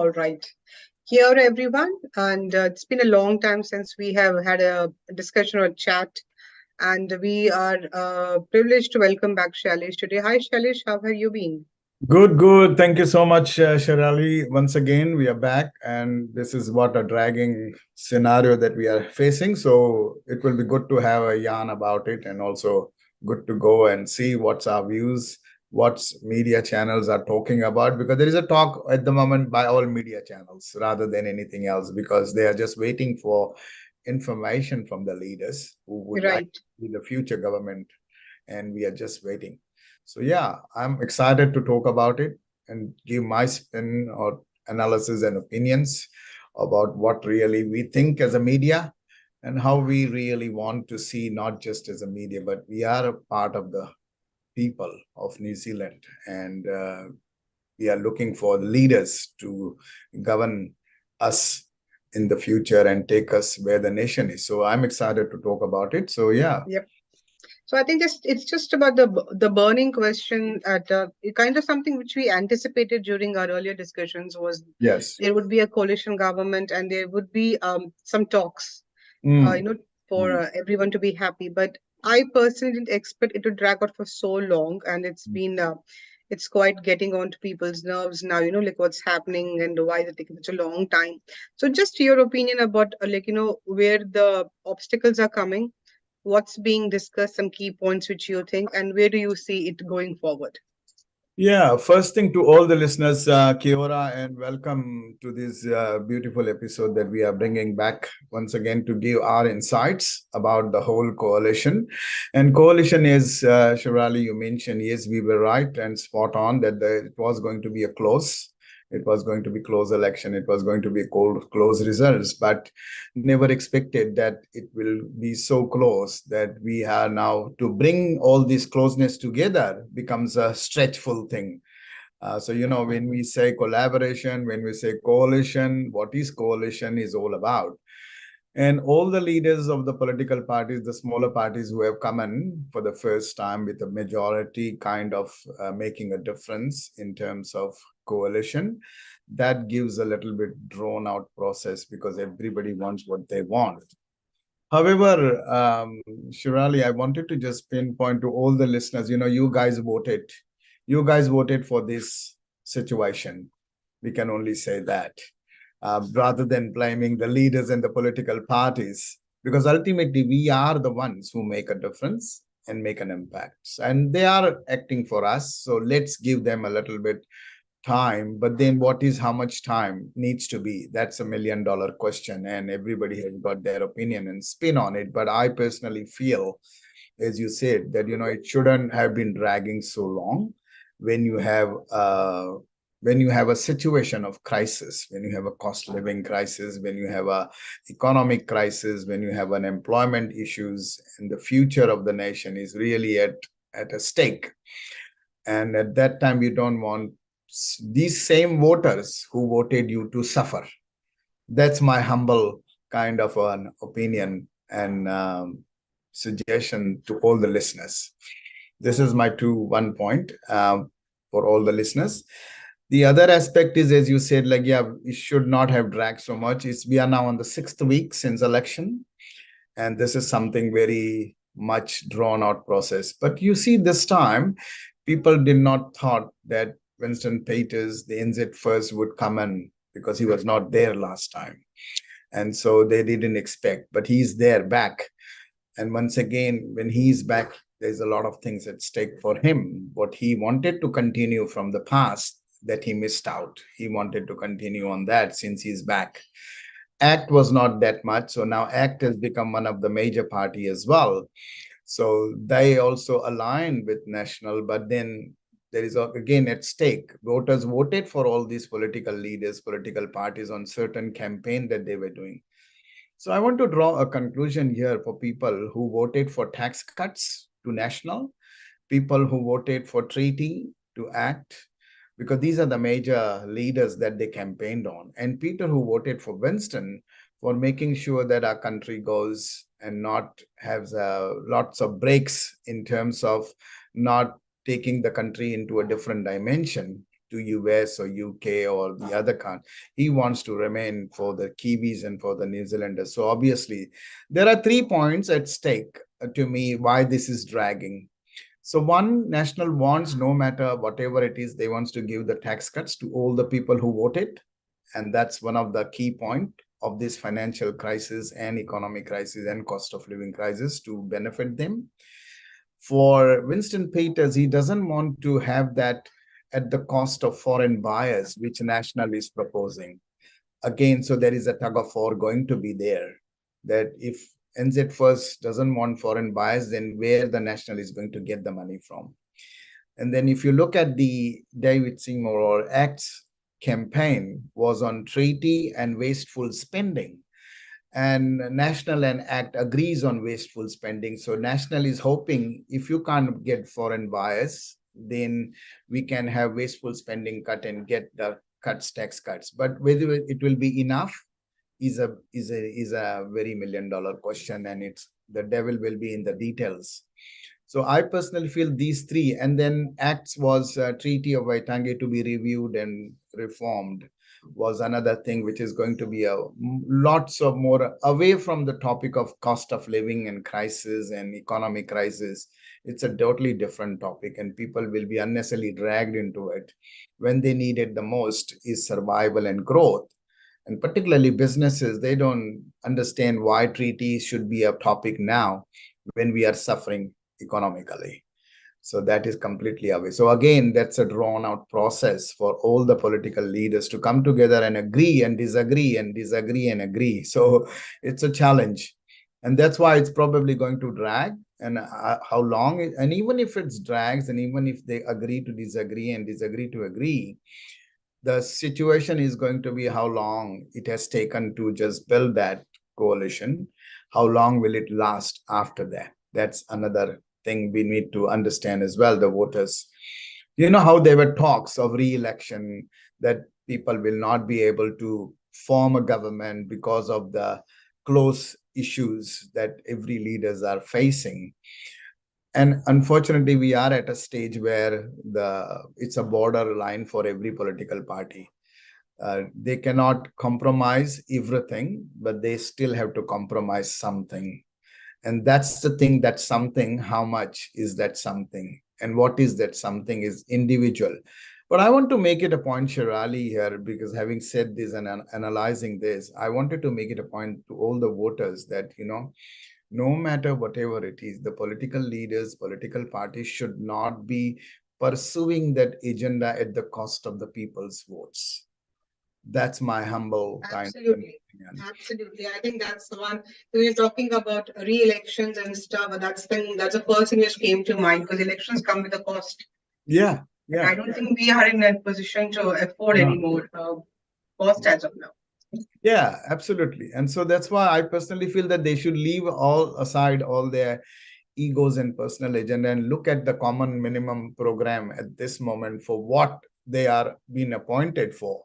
All right. Here, everyone, and it's been a long time since we have had a discussion or chat, and we are privileged to welcome back Shailesh today. Hi, Shailesh, how have you been? Good, good. Thank you so much, Sheerali. Once again, we are back, and this is what a dragging scenario that we are facing. So it will be good to have a yarn about it, and also good to go and see what's our views, what's media channels are talking about, because there is a talk at the moment by all media channels rather than anything else, because they are just waiting for information from the leaders who would like Right. to be the future government, and we are just waiting. So yeah, I'm excited to talk about it and give my spin or analysis and opinions about what really we think as a media and how we really want to see not just as a media, but we are a part of the people of New Zealand, and we are looking for leaders to govern us in the future and take us where the nation is. So I'm excited to talk about it. So yeah. Yep. So I think it's just about the burning question at it kind of something which we anticipated during our earlier discussions was Yes. there would be a coalition government and there would be some talks, uh, you Mm. know, for Mm. everyone to be happy. But I personally didn't expect it to drag out for so long, and it's quite getting on to people's nerves now. Like what's happening and why is it taking such a long time. So just your opinion about where the obstacles are coming, what's being discussed, some key points which you think, and where do you see it going forward? Yeah, first thing to all the listeners, kia ora, and welcome to this beautiful episode that we are bringing back once again to give our insights about the whole coalition. And coalition is, Shirali, you mentioned, yes, we were right and spot on that it was going to be a close. It was going to be close election. It was going to be close results, but never expected that it will be so close that we are now to bring all this closeness together becomes a stretchful thing. So, when we say collaboration, when we say coalition, what is coalition is all about. And all the leaders of the political parties, the smaller parties who have come in for the first time with a majority kind of making a difference in terms of coalition, that gives a little bit drawn out process because everybody wants what they want. However, Shirali, I wanted to just pinpoint to all the listeners, you guys voted. You guys voted for this situation. We can only say that, rather than blaming the leaders and the political parties, because ultimately we are the ones who make a difference and make an impact. And they are acting for us. So let's give them a little bit time, but then what is how much time needs to be? That's $1 million question, and everybody has got their opinion and spin on it. But I personally feel, as you said, that it shouldn't have been dragging so long when you have a situation of crisis, when you have a cost living crisis, when you have a economic crisis, when you have an employment issues, and the future of the nation is really at a stake. And at that time, you don't want these same voters who voted you to suffer. That's my humble kind of an opinion and suggestion to all the listeners. This is my one point for all the listeners. The other aspect is, as you said, like, yeah, it should not have dragged so much. We are now on the 6th week since election, and this is something very much drawn out process. But you see, this time, people did not thought that Winston Peters, the NZ first, would come in because he was not there last time. And so they didn't expect, but he's there back. And once again, when he's back, there's a lot of things at stake for him. What he wanted to continue from the past that he missed out, he wanted to continue on that since he's back. ACT was not that much. So now ACT has become one of the major party as well. So they also aligned with National, but then there is again at stake. Voters voted for all these political leaders, political parties on certain campaign that they were doing. So I want to draw a conclusion here for people who voted for tax cuts to National, people who voted for treaty to ACT, because these are the major leaders that they campaigned on, and people who voted for Winston for making sure that our country goes and not has lots of breaks in terms of not taking the country into a different dimension to US or UK or the other country. He wants to remain for the Kiwis and for the New Zealanders. So obviously, there are 3 points at stake to me why this is dragging. So one, national wants, no matter whatever it is, they wants to give the tax cuts to all the people who voted. And that's one of the key point of this financial crisis and economic crisis and cost of living crisis to benefit them. For Winston Peters, he doesn't want to have that at the cost of foreign buyers, which National is proposing. Again, so there is a tug of war going to be there, that if NZ First doesn't want foreign buyers, then where the National is going to get the money from? And then if you look at the David Seymour or Act's campaign was on treaty and wasteful spending. And National and Act agrees on wasteful spending. So National is hoping if you can't get foreign buyers, then we can have wasteful spending cut and get the tax cuts. But whether it will be enough is a very $1 million question, and it's the devil will be in the details. So I personally feel these three, and then Acts was Treaty of Waitangi to be reviewed and reformed was another thing which is going to be a lots of more away from the topic of cost of living and crisis and economic crisis. It's a totally different topic, and people will be unnecessarily dragged into it when they need it the most is survival and growth. And particularly businesses, they don't understand why treaties should be a topic now when we are suffering economically. So that is completely away. So again, that's a drawn out process for all the political leaders to come together and agree and disagree and disagree and agree. So it's a challenge. And that's why it's probably going to drag. And how long, and even if it's drags, and even if they agree to disagree and disagree to agree, the situation is going to be how long it has taken to just build that coalition. How long will it last after that? That's another thing we need to understand as well, the voters. You know how there were talks of re-election, that people will not be able to form a government because of the close issues that every leaders are facing. And unfortunately, we are at a stage where it's a borderline for every political party. They cannot compromise everything, but they still have to compromise something. And that's the thing, that something, how much is that something? And what is that something is individual. But I want to make it a point, Sheerali, here, because having said this and analyzing this, I wanted to make it a point to all the voters that, no matter whatever it is, the political leaders, political parties should not be pursuing that agenda at the cost of the people's votes. That's my humble kind of Absolutely. opinion. Absolutely. I think that's the one. We're talking about re-elections and stuff. And that's the first thing which came to mind because elections come with a cost. Yeah, And yeah. I don't think we are in a position to afford No. any more cost as of now. Yeah, absolutely. And so that's why I personally feel that they should leave all aside all their egos and personal agenda and look at the common minimum program at this moment for what they are being appointed for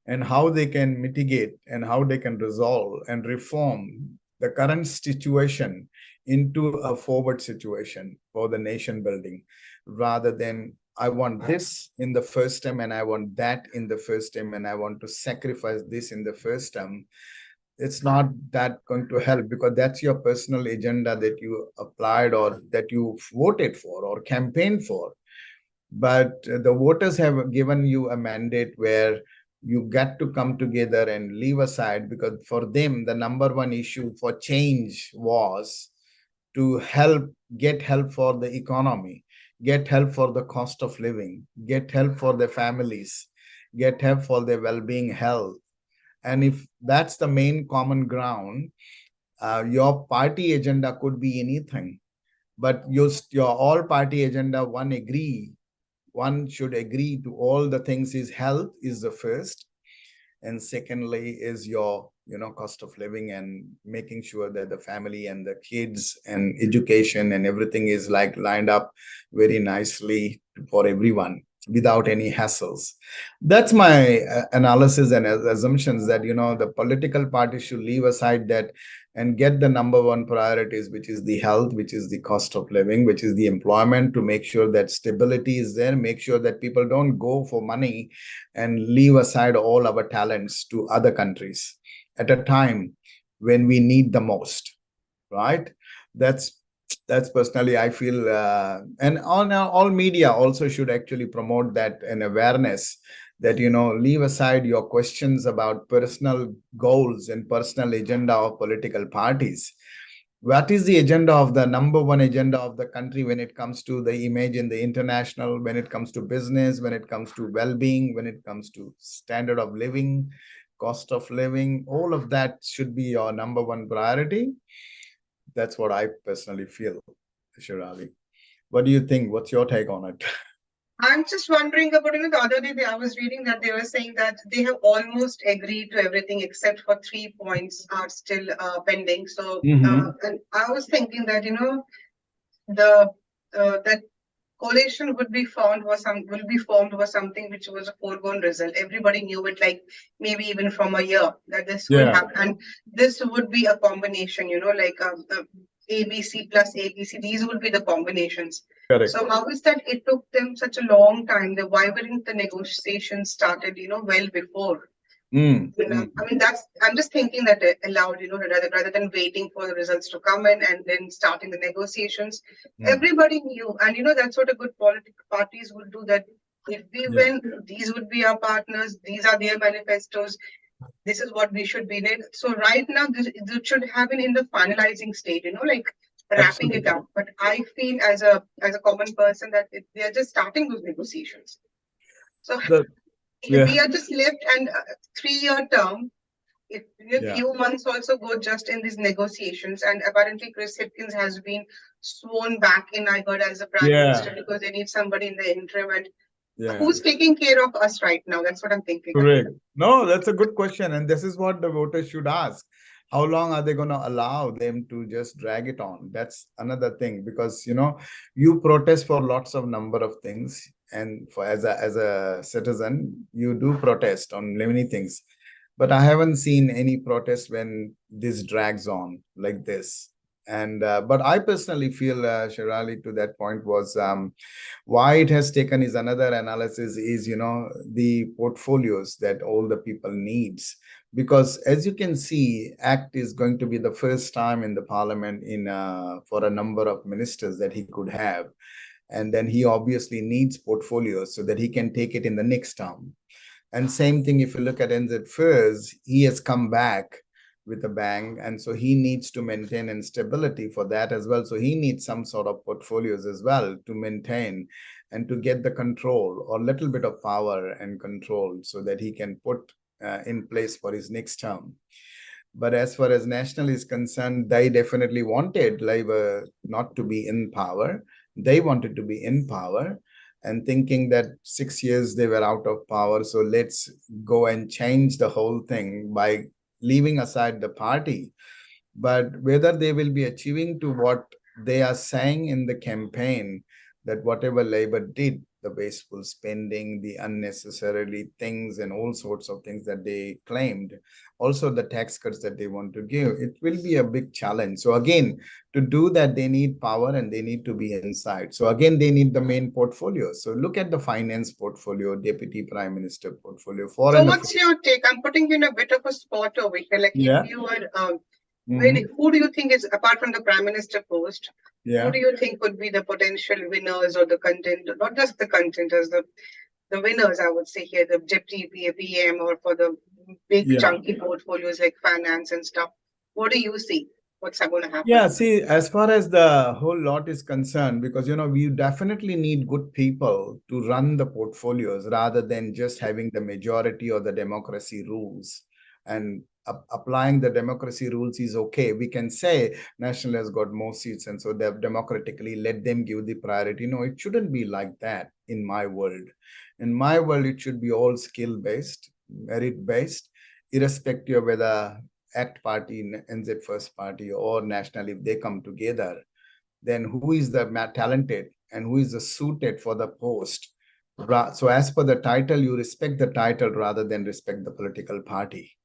and how they can mitigate and how they can resolve and reform the current situation into a forward situation for the nation building, rather than I want this in the first term and I want that in the first term and I want to sacrifice this in the first term. It's not that going to help, because that's your personal agenda that you applied or that you voted for or campaigned for. But the voters have given you a mandate where you get to come together and leave aside, because for them, the number one issue for change was to get help for the economy, get help for the cost of living, get help for their families, get help for their well-being health. And if that's the main common ground, your party agenda could be anything, but your all party agenda, one should agree to all the things is health is the first, and secondly is your cost of living and making sure that the family and the kids and education and everything is like lined up very nicely for everyone. without any hassles. That's my analysis and assumptions, that the political parties should leave aside that and get the number one priorities, which is the health, which is the cost of living, which is the employment, to make sure that stability is there, make sure that people don't go for money and leave aside all our talents to other countries at a time when we need the most, right? That's that's personally I feel, and on all media also should actually promote that, and awareness, that leave aside your questions about personal goals and personal agenda of political parties. What is the agenda of the number one agenda of the country when it comes to the image in the international, when it comes to business, when it comes to well-being, when it comes to standard of living, cost of living? All of that should be your number one priority. That's what I personally feel, Shirali. What do you think? What's your take on it? I'm just wondering about, the other day I was reading that they were saying that they have almost agreed to everything except for 3 points are still pending. So, Mm-hmm. and I was thinking that, the that coalition would be found was some will be formed was something which was a foregone result. Everybody knew it, like maybe even from a year, that this will Yeah, happen, and this would be a combination. Like ABC plus ABC. These would be the combinations. correct. So how is that it took them such a long time? Why weren't the negotiations started, well before? Mm, I mm, mean, I'm just thinking that allowed, rather than waiting for the results to come in and then starting the negotiations. mm. Everybody knew, and that's what a good political parties would do. That if we Yeah, win, these would be our partners. These are their manifestos. This is what we should be in. So right now, this should have been in the finalizing stage. Like wrapping it absolutely. up. But I feel as a common person that they are just starting those negotiations. So The we yeah, are just left, and 3-year term, if a yeah, few months also go just in these negotiations, and apparently Chris Hipkins has been sworn back in, I heard, as a prime yeah, minister because they need somebody in the interim. And yeah. who's taking care of us right now? That's what I'm thinking about. Correct. No, that's a good question. And this is what the voters should ask. How long are they going to allow them to just drag it on? That's another thing, because you protest for lots of number of things. And for as a citizen, you do protest on many things. But I haven't seen any protest when this drags on like this. And but I personally feel, Shirali, to that point was, why it has taken is another analysis, is the portfolios that all the people needs. Because as you can see, act is going to be the first time in the parliament in for a number of ministers that he could have. And then he obviously needs portfolios so that he can take it in the next term. And same thing, if you look at NZ Furs, he has come back with a bang. And so he needs to maintain instability for that as well. So he needs some sort of portfolios as well to maintain and to get the control or little bit of power and control so that he can put in place for his next term. But as far as National is concerned, they definitely wanted Labour not to be in power. They wanted to be in power and thinking that 6 years they were out of power. So let's go and change the whole thing by leaving aside the party. But whether they will be achieving to what they are saying in the campaign, that whatever Labour did, the wasteful spending, the unnecessarily things, and all sorts of things that they claimed, also the tax cuts that they want to give, it will be a big challenge. So again, to do that, they need power and they need to be inside. So again, they need the main portfolio. So look at the finance portfolio, deputy prime minister portfolio, So foreign what's affairs. your take? I'm putting you in a bit of a spot over here. Like if Yeah. you were, Mm-hmm. who do you think is, apart from the prime minister post, who Yeah. do you think would be the potential winners or the content, not just the contenders, the winners, I would say here, the deputy PM or for the big Yeah. chunky portfolios like finance and stuff. What do you see? What's going to happen? Yeah, see, as far as the whole lot is concerned, because we definitely need good people to run the portfolios rather than just having the majority or the democracy rules. And applying the democracy rules is okay. We can say National has got more seats, and so they've democratically let them give the priority. No, it shouldn't be like that in my world. In my world, it should be all skill based, merit based, irrespective of whether ACT party, NZ First Party, or National, if they come together, then who is the talented and who is the suited for the post? So as per the title, you respect the title rather than respect the political party.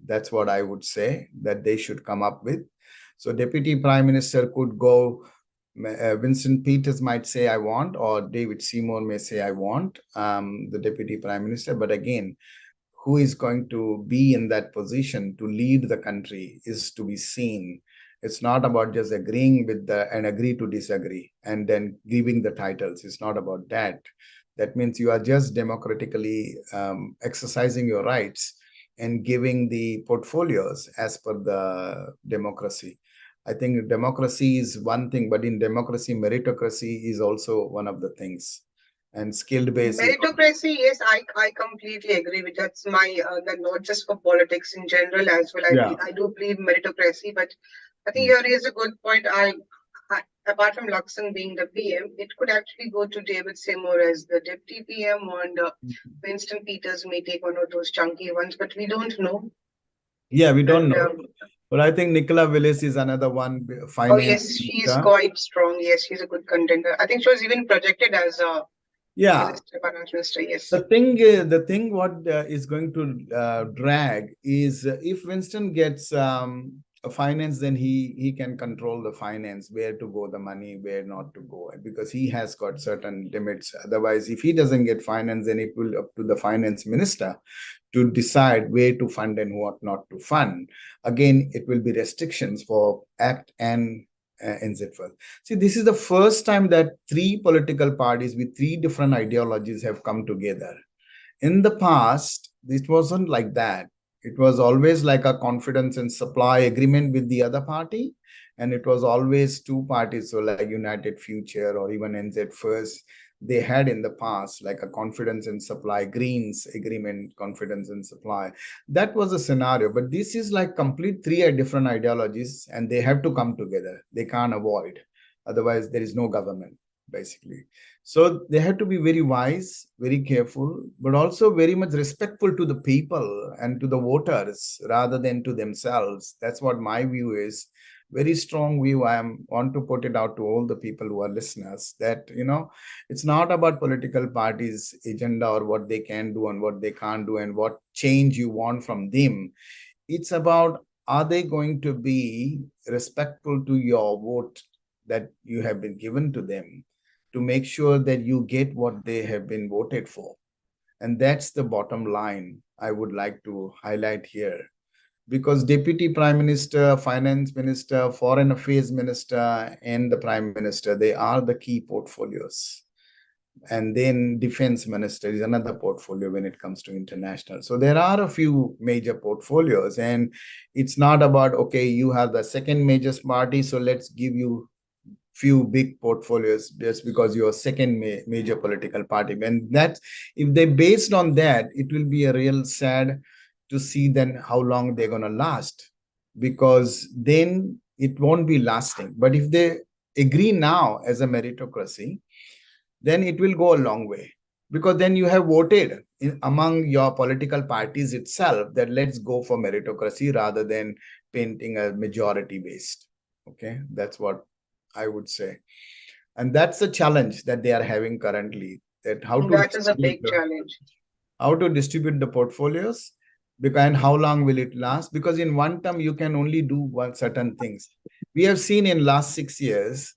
That's what I would say that they should come up with. So Deputy Prime Minister could go, Vincent Peters might say, I want, or David Seymour may say, I want the Deputy Prime Minister. But again, who is going to be in that position to lead the country is to be seen. It's not about just agreeing with the and agree to disagree and then giving the titles. It's not about that. That means you are just democratically exercising your rights and giving the portfolios as per the democracy. I think democracy is one thing, but in democracy, meritocracy is also one of the things. And skilled base is Meritocracy, yes, I completely agree with that's my that not just for politics in general as well. yeah. I do believe meritocracy, but I think Mm. you raised a good point. Apart from Luxon being the PM, it could actually go to David Seymour as the deputy PM, and Winston Peters may take one of those chunky ones, but we don't know. Yeah, we don't And know. But I think Nicola Willis is another one, oh finance yes, she's minister. quite strong. Yes, she's a good contender. I think she was even projected as a Yeah, minister, finance minister. Yes. the thing what is going to drag is if Winston gets a finance, then he can control the finance, where to go the money, where not to go, because he has got certain limits. Otherwise, if he doesn't get finance, then it will up to the finance minister to decide where to fund and what not to fund. Again, it will be restrictions for ACT and NZ12. See, this is the first time that three political parties with three different ideologies have come together. In the past, it wasn't like that. It was always like a confidence and supply agreement with the other party. And it was always two parties, so like United Future or even NZ First, they had in the past like a confidence and supply, Greens agreement, confidence and supply. That was a scenario. But this is like complete three different ideologies, and they have to come together. They can't avoid. Otherwise, there is no government, basically. So they have to be very wise, very careful, but also very much respectful to the people and to the voters rather than to themselves. That's what my view is. Very strong view. Want to put it out to all the people who are listeners that, it's not about political parties' agenda or what they can do and what they can't do and what change you want from them. It's about, are they going to be respectful to your vote that you have been given to them, to make sure that you get what they have been voted for. And that's the bottom line I would like to highlight here. Because Deputy Prime Minister, Finance Minister, Foreign Affairs Minister, and the Prime Minister, they are the key portfolios. And then Defense Minister is another portfolio when it comes to international. So there are a few major portfolios, and it's not about, okay, you have the second major party, so let's give you few big portfolios just because you're second major political party. And that, if they based on that, it will be a real sad to see then how long they're going to last, because then it won't be lasting. But if they agree now as a meritocracy, then it will go a long way, because then you have voted among your political parties itself that let's go for meritocracy rather than painting a majority based. Okay, that's what I would say. And that's the challenge that they are having currently, that That is a big challenge. how to distribute the portfolios, because and how long will it last, because in one term you can only do one certain things. We have seen in last 6 years,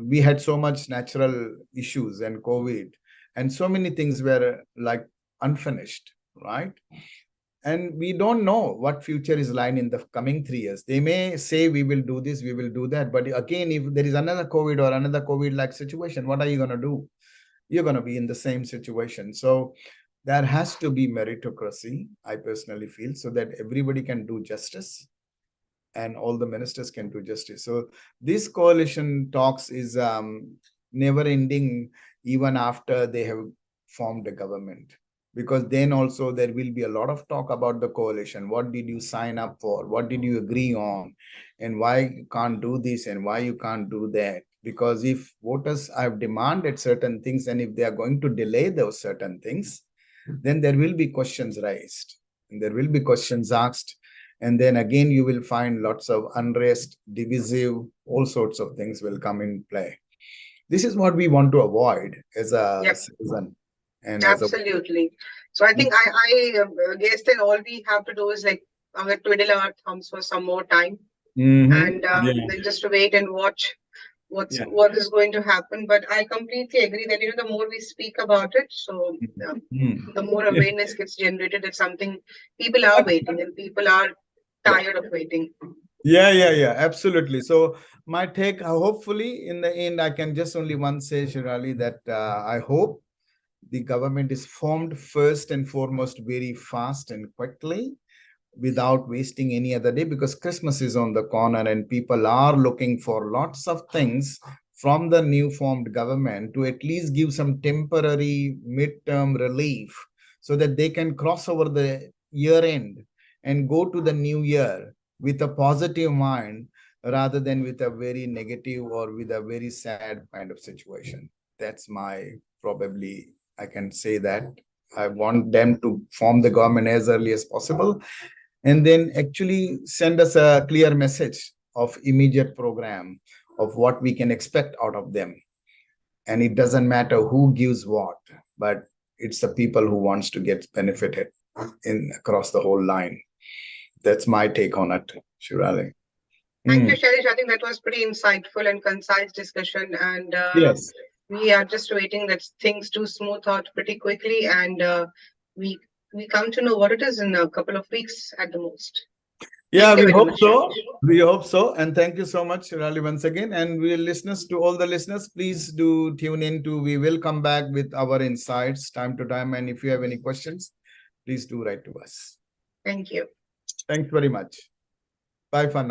we had so much natural issues and COVID, and so many things were like unfinished, right? And we don't know what future is lying in the coming 3 years. They may say we will do this, we will do that, but again, if there is another COVID or another COVID like situation, what are you going to do? You're going to be in the same situation. So there has to be meritocracy, I personally feel, so that everybody can do justice and all the ministers can do justice. So this coalition talks is never ending even after they have formed a government, because then also there will be a lot of talk about the coalition. What did you sign up for? What did you agree on? And why you can't do this and why you can't do that? Because if voters have demanded certain things and if they are going to delay those certain things, then there will be questions raised and there will be questions asked. And then again, you will find lots of unrest, divisive, all sorts of things will come in play. This is what we want to avoid as a Yep. citizen. And as a Absolutely. So I think I guess then all we have to do is like twiddle our thumbs for some more time and yeah, then just wait and watch yeah, what is going to happen. But I completely agree that the more we speak about it, so the more yeah. awareness gets generated. That something people are waiting and people are Yeah. tired of waiting. Yeah, absolutely. So my take, hopefully, in the end, I can just only one say, Shirali, that I hope the government is formed first and foremost very fast and quickly without wasting any other day, because Christmas is on the corner and people are looking for lots of things from the new formed government to at least give some temporary midterm relief so that they can cross over the year end and go to the new year with a positive mind rather than with a very negative or with a very sad kind of situation. That's my probably, I can say that I want them to form the government as early as possible and then actually send us a clear message of immediate program of what we can expect out of them. And it doesn't matter who gives what, but it's the people who wants to get benefited in across the whole line. That's my take on it, Shirali. Thank you, Mm. Shailesh. I think that was pretty insightful and concise discussion, and Yes. we are just waiting that things do smooth out pretty quickly, and we we come to know what it is in a couple of weeks at the most. Yeah, Thank you we very hope much, so. Shailesh. We hope so. And thank you so much, Shirali, once again. And we listeners, to all the listeners, please do tune in to, we will come back with our insights time to time. And if you have any questions, please do write to us. Thank you. Thanks very much. Bye for now.